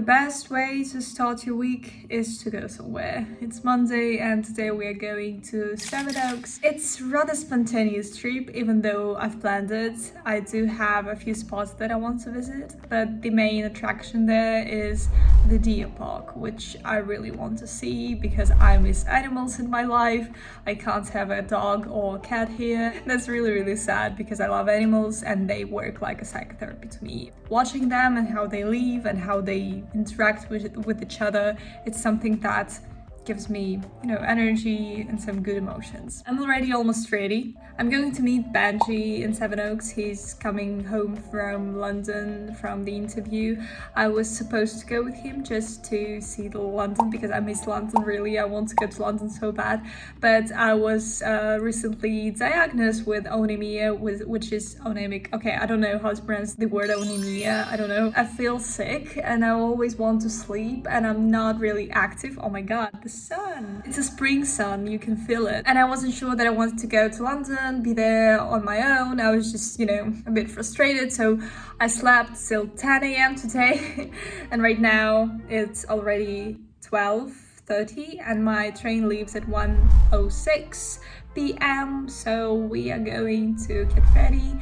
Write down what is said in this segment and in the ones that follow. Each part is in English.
best way to start your week is to go somewhere. It's Monday and today we are going to Sevenoaks. It's rather spontaneous trip, even though I've planned it. I do have a few spots that I want to visit, but the main attraction there is the deer park, which I really want to see because I miss animals in my life. I can't have a dog or a cat here. That's really sad because I love animals and they work like a psychotherapy to me. Watching them and how they live and how they interact with each other, it's something that gives me, energy and some good emotions. I'm already almost ready. I'm going to meet Benji in Sevenoaks. He's coming home from London from the interview. I was supposed to go with him just to see the London because I miss London really. I want to go to London so bad. But I was recently diagnosed with anemia, which is anemic. Okay, I don't know how to pronounce the word anemia. I don't know. I feel sick and I always want to sleep and I'm not really active. Oh my god, the sun. It's a spring sun, you can feel it. And I wasn't sure that I wanted to go to London, be there on my own. I was just, a bit frustrated. So I slept till 10 a.m. today. And right now it's already 12:30 and my train leaves at 1:06 p.m. So we are going to get ready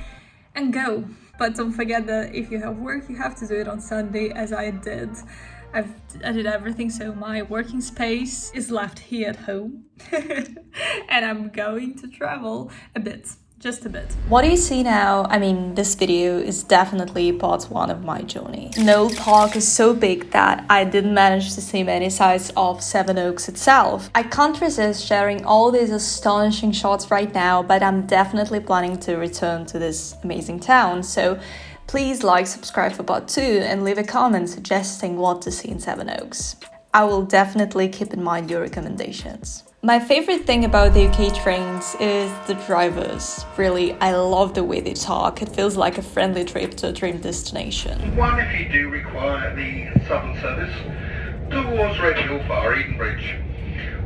and go. But don't forget that if you have work, you have to do it on Sunday, as I did. I did everything, so my working space is left here at home. And I'm going to travel a bit. Just a bit. What you see now, this video is definitely part one of my journey. Knole Park is so big that I didn't manage to see many sides of Sevenoaks itself. I can't resist sharing all these astonishing shots right now, but I'm definitely planning to return to this amazing town. So please like, subscribe for part 2 and leave a comment suggesting what to see in Sevenoaks. I will definitely keep in mind your recommendations. My favorite thing about the UK trains is the drivers. Really, I love the way they talk. It feels like a friendly trip to a dream destination. One, if you do require the Southern service towards Redhill via Eden Bridge.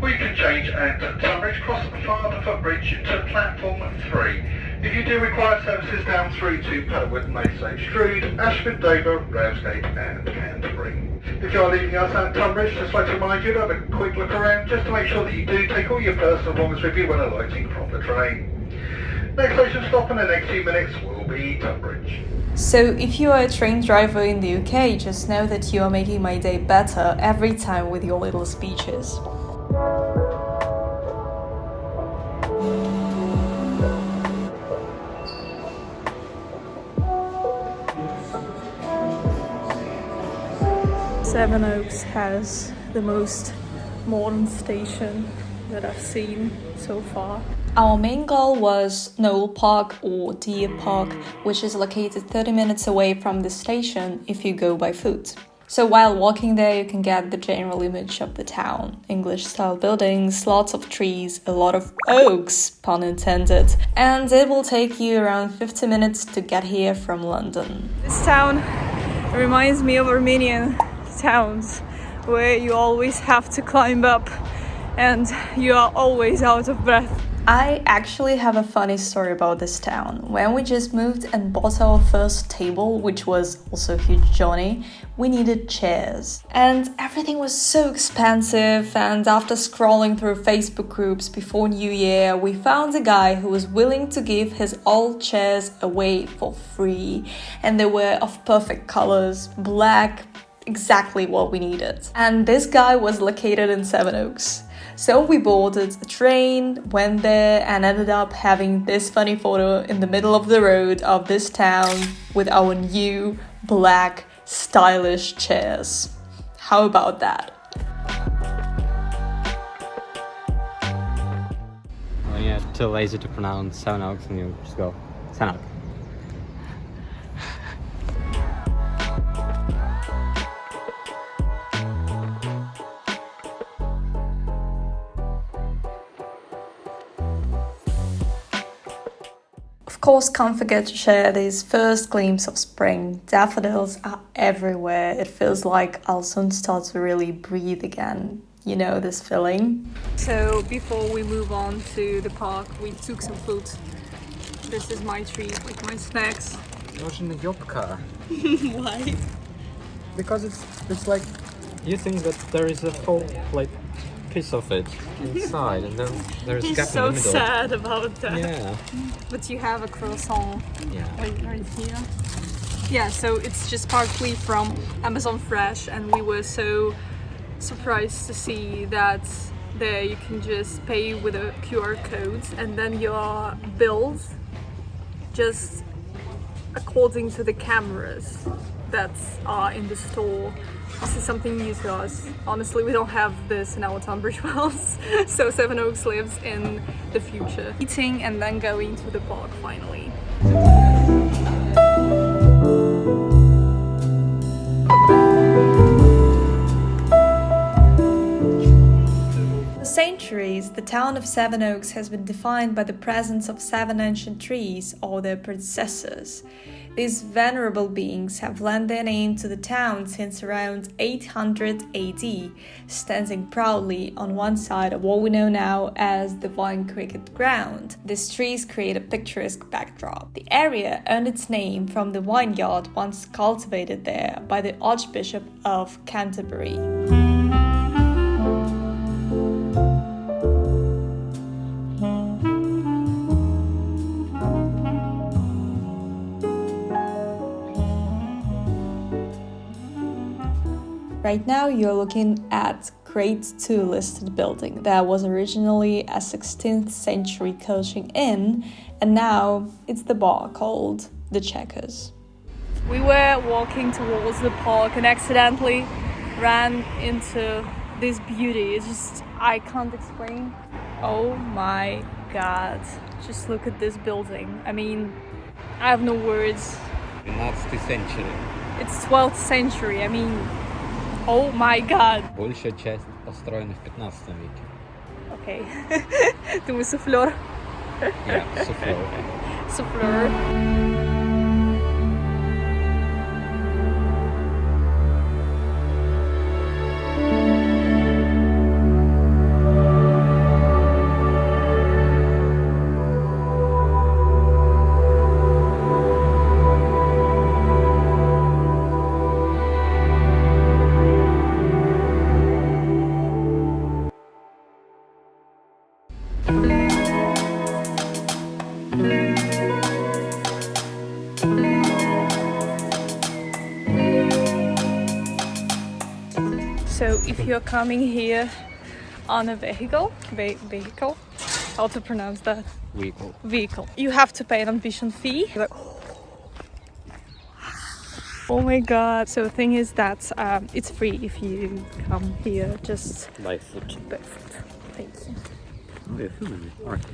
Or you can change at Tunbridge, cross the Father Footbridge to platform 3. If you do require services down through to Perwood, Maidstone, Strood, Ashford, Dover, Ramsgate and Canterbury. If you are leaving us at Tunbridge, just like to remind you to have a quick look around just to make sure that you do take all your personal belongings with you when alighting from the train. Next station stop in the next few minutes will be Tunbridge. So if you are a train driver in the UK, just know that you are making my day better every time with your little speeches. Sevenoaks has the most modern station that I've seen so far. Our main goal was Knole Park or Deer Park, which is located 30 minutes away from the station if you go by foot. So while walking there, you can get the general image of the town. English-style buildings, lots of trees, a lot of oaks, pun intended. And it will take you around 50 minutes to get here from London. This town reminds me of Armenian towns where you always have to climb up and you are always out of breath. I actually have a funny story about this town. When we just moved and bought our first table, which was also a huge journey, we needed chairs. And everything was so expensive, and after scrolling through Facebook groups before New Year, we found a guy who was willing to give his old chairs away for free. And they were of perfect colors, black, exactly what we needed. And this guy was located in Sevenoaks. So we boarded a train, went there and ended up having this funny photo in the middle of the road of this town with our new black stylish chairs. How about that? When you're too lazy to pronounce Sevenoaks and you just go Sevenoaks. Of course, can't forget to share this first glimpse of spring. Daffodils are everywhere. It feels like I'll soon start to really breathe again. You know this feeling? So before we move on to the park, we took some food. This is my treat, like my snacks. Można jobka. Why? Because it's like you think that there is a whole like piece of it inside, and then there's a gap in the middle. He's so sad about that. Yeah. But you have a croissant Yeah. right here. Yeah, so it's just partly from Amazon Fresh, and we were so surprised to see that there you can just pay with a QR code, and then your bills just according to the cameras that are in the store. This is something new to us. Honestly, we don't have this in our Tunbridge Wells, so Sevenoaks lives in the future. Eating and then going to the park finally. For centuries, the town of Sevenoaks has been defined by the presence of 7 ancient trees, or their predecessors. These venerable beings have lent their name to the town since around 800 AD, standing proudly on one side of what we know now as the Vine Cricket Ground. These trees create a picturesque backdrop. The area earned its name from the vineyard once cultivated there by the Archbishop of Canterbury. Right now you're looking at Grade 2 listed building that was originally a 16th century coaching inn, and now it's the bar called The Checkers. We were walking towards the park and accidentally ran into this beauty. It's just, I can't explain. Oh my god, just look at this building. I mean, I have no words. 15th century. It's 12th century, I mean, oh my god. Большая часть построена в 15 веке. Okay. Думаю, суфлер. Yeah, суфлер. Суфлер. So if you're coming here on a vehicle, how to pronounce that? Vehicle. You have to pay an admission fee. Like, oh my god. So the thing is that it's free if you come here just By foot. barefoot. Thank you. Oh, you're filming me. Alright.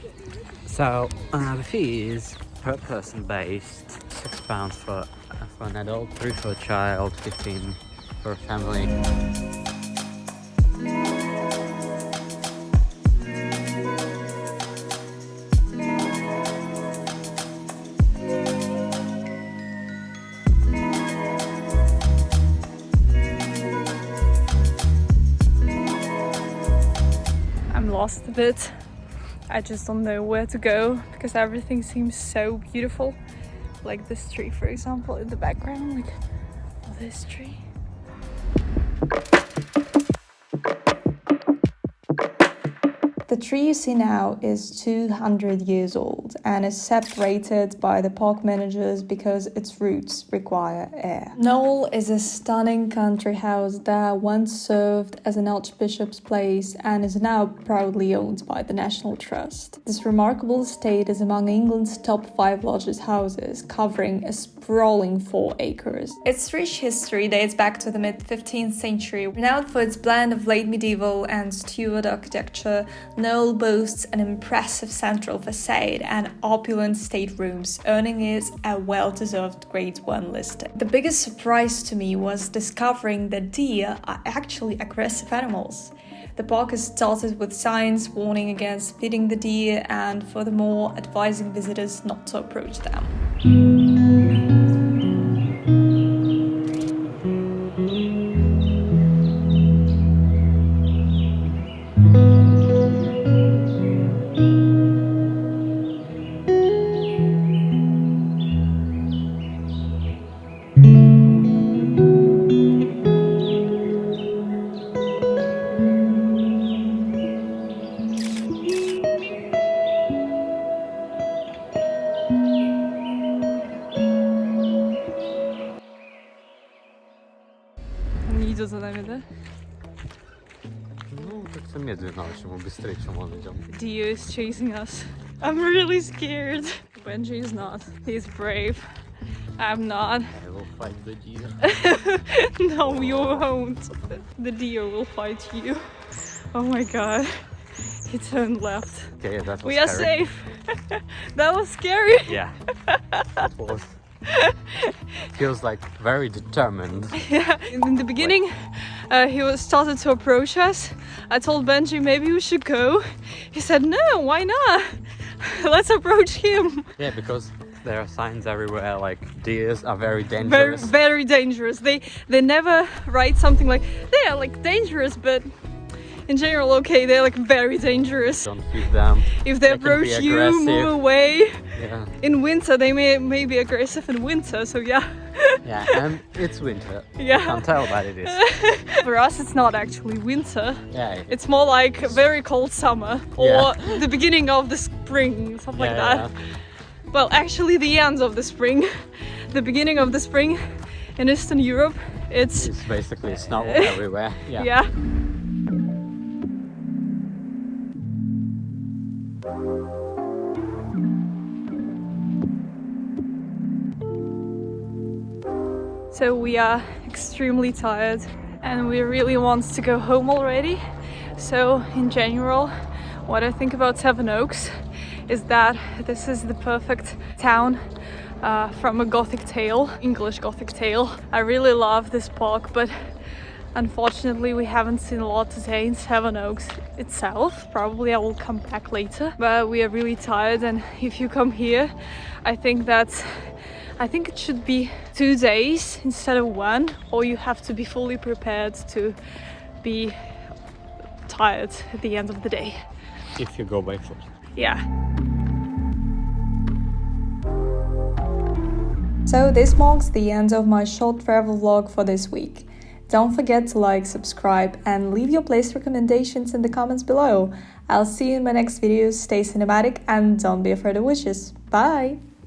So the fee is per person based, £6 for an adult, 3 for a child, 15 for a family. I'm lost a bit. I just don't know where to go because everything seems so beautiful. Like this tree, for example, in the background, like this tree. The tree you see now is 200 years old and is separated by the park managers because its roots require air. Knole is a stunning country house that once served as an archbishop's place and is now proudly owned by the National Trust. This remarkable estate is among England's top 5 largest houses, covering a sprawling 4 acres. Its rich history dates back to the mid-15th century. Renowned for its blend of late medieval and Stuart architecture, Knole boasts an impressive central facade and opulent staterooms, earning it a well-deserved Grade 1 listing. The biggest surprise to me was discovering that deer are actually aggressive animals. The park is dotted with signs warning against feeding the deer and, furthermore, advising visitors not to approach them. идет за нами, да? Ну, как-то медленно очень, мы быстрее, чем он идем. Dio is chasing us. I'm really scared. Benji is not. He's brave. I'm not. I will fight the deer. No, you won't. The Dio will fight you. Oh my god. He turned left. Okay, that was We are scary. safe. That was scary. Yeah, it was. Feels like very determined. Yeah. In the beginning, he was started to approach us. I told Benji maybe we should go. He said no, why not? Let's approach him. Yeah, because there are signs everywhere like deers are very Very, dangerous. very dangerous. They never write something like they are like dangerous, but in general, okay, they're like very dangerous. Don't feed them. If they They can be approach you, move aggressive. away. Yeah, In winter, they may be aggressive in winter. So yeah, yeah, and it's winter. Yeah. Can't tell that it is. for us, it's not actually winter. Yeah, It's more like a very cold summer or the beginning of the spring, something like that. Well, actually, the end of the spring, the beginning of the spring in Eastern Europe. It's It's basically snow everywhere. Yeah. yeah. So we are extremely tired and we really want to go home already. So in general, what I think about Sevenoaks is that this is the perfect town from a Gothic tale, English Gothic tale. I really love this park, but unfortunately we haven't seen a lot today in Sevenoaks itself. Probably I will come back later, but we are really tired, and if you come here, I think it should be 2 days instead of 1, or you have to be fully prepared to be tired at the end of the day. If you go by foot. Yeah. So this marks the end of my short travel vlog for this week. Don't forget to like, subscribe, and leave your place recommendations in the comments below. I'll see you in my next video. Stay cinematic and don't be afraid of witches. Bye!